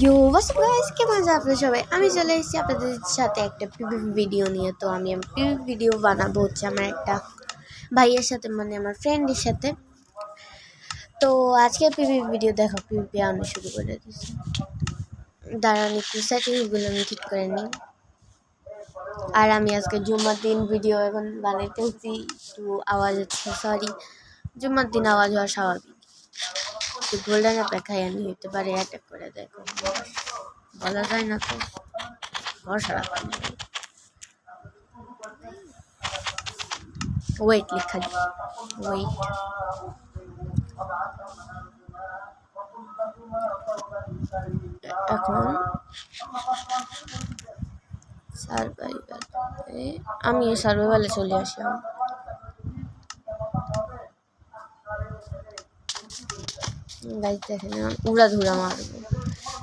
ইয়ো WhatsApp guys, কেমন আছেন আপনারা সবাই? আমি চলে এসেছি আপনাদের সাথে একটা পিভিপি ভিডিও নিয়ে। তো আমি পিভিপি ভিডিও বানাবো হচ্ছে আমার একটা ভাইয়ের সাথে, মানে আমার ফ্রেন্ডের সাথে। তো আজকে পিভিপি ভিডিও দেখো, পিভিপি আমি শুরু করে দিয়েছি। দাঁড়ান একটু সেটিংসগুলো আমি ঠিক করে নিই। আর আমি আজকে জুম্মার দিন ভিডিও এখন বানাইতেছি, একটু আওয়াজ হচ্ছে, সরি। জুম্মার দিন আওয়াজ হওয়া স্বাভাবিক। একটু গোল্ডেন অ্যাপে খাইয়ানি হইতে পারে, অ্যাটাক করে দেখো, বলা যায় না তো, ভরসা রাখতে নেই। ওয়েট লেখা দিই, ওয়েট। এখন সার্ভাইভালে আমি সার্ভাইভালে চলে আসলাম। গাইজ দেখেন, উড়াধুরা মারবো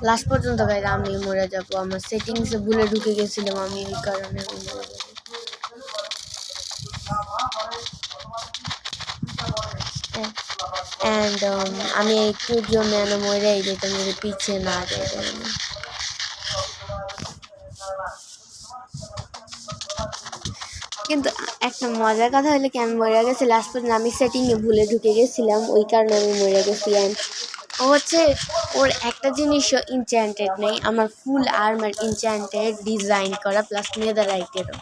লাস্ট পর্যন্ত। গাইজ আমি মরে যাবো, আমার সেটিংসে ভুলে ঢুকে গেছিলাম আমি, এই কারণে আমি মরে যাবো। অ্যান্ড আমি একটুর জন্য মরে যেতাম যদি পিছিয়ে না যেতাম। কিন্তু একটা মজার কথা হলো কি, আমি মরে গেছি লাস্ট পর্যন্ত, আমি সেটিংয়ে ভুলে ঢুকে গেছিলাম, ওই কারণে আমি মরে গেছি। অ্যান্ড ও হচ্ছে, ওর একটা জিনিসও ইনচ্যান্টেড নেই, আমার ফুল আর্মার ইনচ্যান্টেড, ডিজাইন করা, প্লাস নেদাররাইটেরও।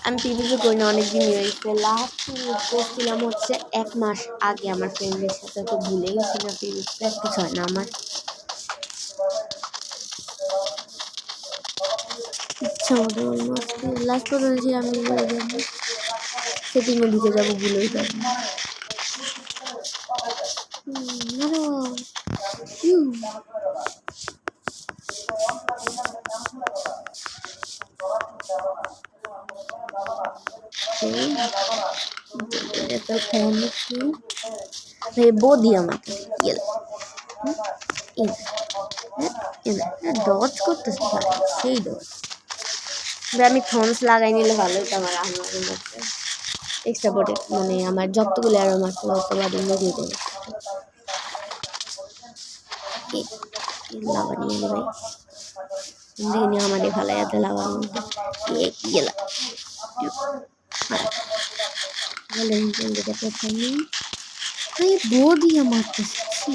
আমি পিভিপি করি না অনেকদিনই হয়েছে, লাস্ট করছিলাম হচ্ছে 1 মাস আগে আমার ফ্রেন্ডের সাথে। তো ভুলে গেছি না, পিভিপি প্র্যাকটিস হয় না আমার। ইচ্ছা মতো অলমোস্ট লাস্ট পর্যন্ত আমি মরে যাবো, সেটিংয়ে ঢুকে যাবো, ভুলেই যাবো। বৌদি আমাকে ডজ করতেছে, সেই ডজ। আমি থনস লাগাই নিলে ভালো হতো আমার আহমারের মধ্যে, এক্সট্রা প্রোটেক্ট, মানে আমার যতগুলো আরো মাছ হতে পারি মজুর করে লাভা নিয়ে এলি ভাই, দেখে আমাদের ফালাই আছে লাভার মধ্যে গেলা বো দিয়ে মারতেছি।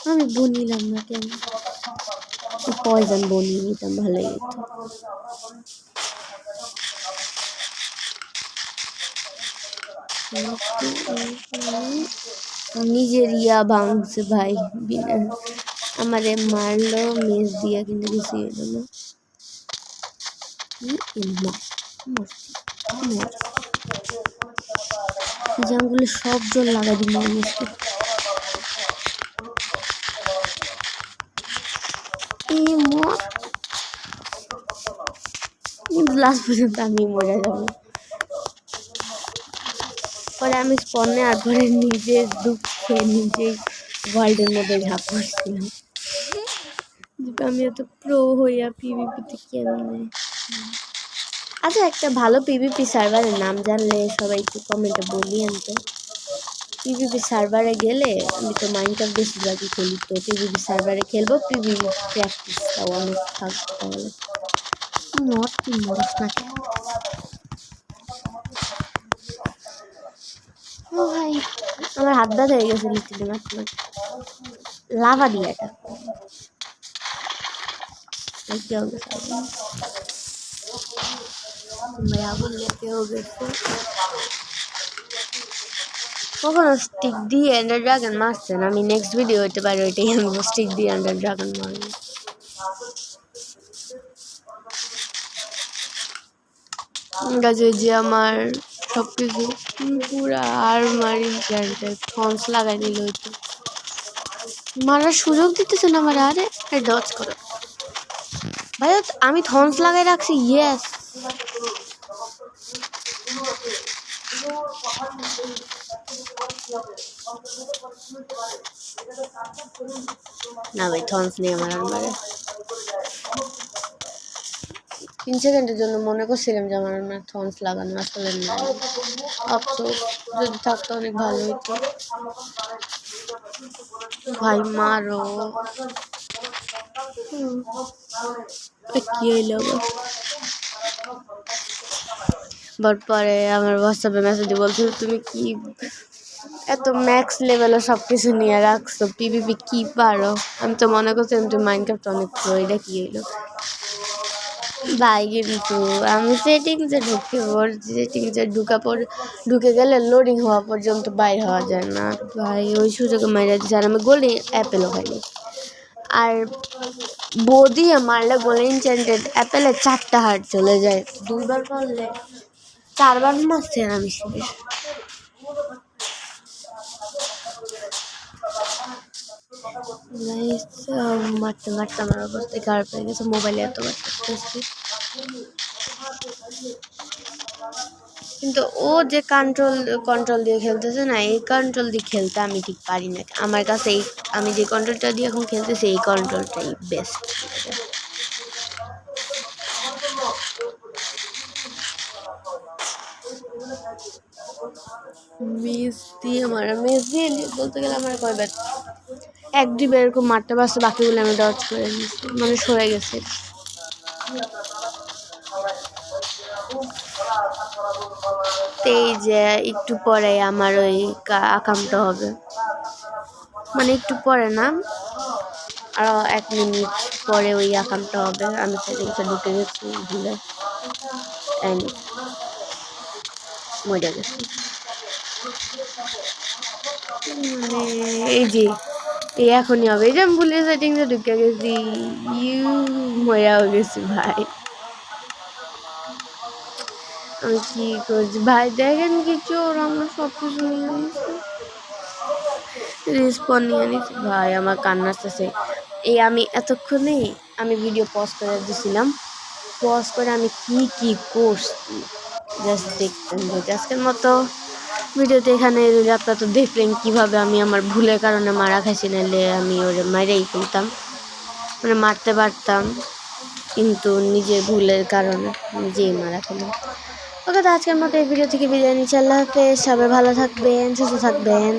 আমি বো নিলাম না কেন, পয়জন বো নিয়ে নিতাম, ভালোই হতো। নিজের ইয়া ভাঙছে ভাই, বিনা আমারে মারলো মেজ দিয়া, কিন্তু কিছু এলো না। জামগুলো সব জল লাগাই দিল মানুষকে। কিন্তু লাস্ট পর্যন্ত আমি মরে যাবো। পরে আমি স্পনে আর পরে নিজের দুঃখে নিজেই ওয়ার্ল্ডের মধ্যে ঝাঁপ করছিলাম। আমি এত প্রো হইয়া পিভিপিতে কেমনে। আচ্ছা, একটা ভালো পিভিপি সার্ভারের নাম জানলে সবাই একটু কমেন্টে বলিয়েন তো। পিভিপি সার্ভারে গেলে, আমি তো মাইনক্রাফট বেশিরভাগই খেলি, তো পিভিপি সার্ভারে খেলবো, পিভিপি প্র্যাকটিসটাও অনেক থাকবে। তাহলে নট কি মরস না কেন? ও ভাই, আমার হাত ব্যথা হয়ে গেছে লিখতে মাত্র। লাভা দিয়ে এটা আগুন লেগে গেছে। কখনো স্টিক দিয়ে এন্ডার ড্রাগন মারছেন? আমি নেক্সট ভিডিও হইতে পারে ওইটাই আনবো, স্টিক দিয়ে এন্ডার ড্রাগন মারবো। গাছে যে আমার সবকিছু পুরা আর্মার ইনচ্যান্টেড, থর্নস লাগাই নিল, হইতো মারার সুযোগ দিতেছে না আমার। আরে ডজ করো ভাই, আমি থর্নস লাগাই রাখছি। ইয়েস, না ভাই থর্নস নেই আমার আর্মারে। 3 সেকেন্ডের জন্য মনে করছিলাম যে আমার না থন্স লাগানো, আসলে না। আফসোস, যদি থাকতো অনেক ভালো হতো। ভাই মারো। কি হইলো পরে আমার হোয়াটসঅ্যাপে মেসেজ দিয়ে বলছিল তুমি কি এত ম্যাক্স লেভেলে সব কিছু নিয়ে রাখছো, পিভিপি কি পারো? আমি তো মনে করছিলাম তুমি মাইনক্রাফট অনেক প্রো। এটা কি হইলো ভাই? কিন্তু আমি সেটিংসে ঢুকে গেলে লোডিং হওয়া পর্যন্ত বাইর হওয়া যায় না ভাই। ওই সুযোগে মাইরা দিচ্ছে আর আমি গোল্ডেন অ্যাপেলও খাইনি। আর দিয়ে মারলে গোল্ডেন এনচ্যান্টেড অ্যাপেলে 4টা হার্ট চলে যায়, 2বার করলে 4বার মারছে আর আমি শেষ। মারতে মারতে আমার অবস্থা খারাপ হয়ে গেছে। মোবাইলে এত মারতেছি, কিন্তু ও যে কন্ট্রোল দিয়ে খেলতেছে না, এই কন্ট্রোল দিয়ে খেলতে আমি ঠিক পারি না। আমার কাছে আমি যে কন্ট্রোলটা দিয়ে এখন খেলতেছি এই কন্ট্রোলটাই বেস্ট। মিস দিয়ে বলতে গেলে আমার কয়বার এক ডিবে এরকম মারতে পারছে, বাকিগুলো আমি ডচ করে নিয়েছি, মানে সরে গেছে। এই যে একটু পরে আমার ওই আকামটা হবে, মানে একটু পরে না, আরো 1 মিনিট পরে ওই আকামটা হবে। আমি সেটিংসে ঢুকে গেছি ভুলে, মরে গেছি। মানে এই যে এখনই হবে, এই যে আমি ভুলে সেটিংসে ঢুকে গেছি, মরেও গেছি ভাই। আমি কি করছি ভাই? দেখেন কি চোর আমার সব কিছু নিয়ে নিচ্ছে, রেসপন্স নিয়ে নিচ্ছে ভাই। আমার কান্না আসতেছে। আমি এতক্ষণে আমি ভিডিও পজ করে দিছিলাম, পজ করে আমি কি করছি জাস্ট দেখতেন। আজকের মতো ভিডিওতে এখানে আপনারা তো দেখলেন কীভাবে আমি আমার ভুলের কারণে মারা খাইছি, নাহলে আমি ওরে মাইরেই ফেলতাম, মানে মারতে পারতাম, কিন্তু নিজের ভুলের কারণে নিজেই মারা খেলাম। ওকে, তো আজকের মতো এই ভিডিও থেকে বিদায় নিচ্ছি। আল্লাহ হাফেজ। সবাই ভালো থাকবেন, সুস্থ থাকবেন।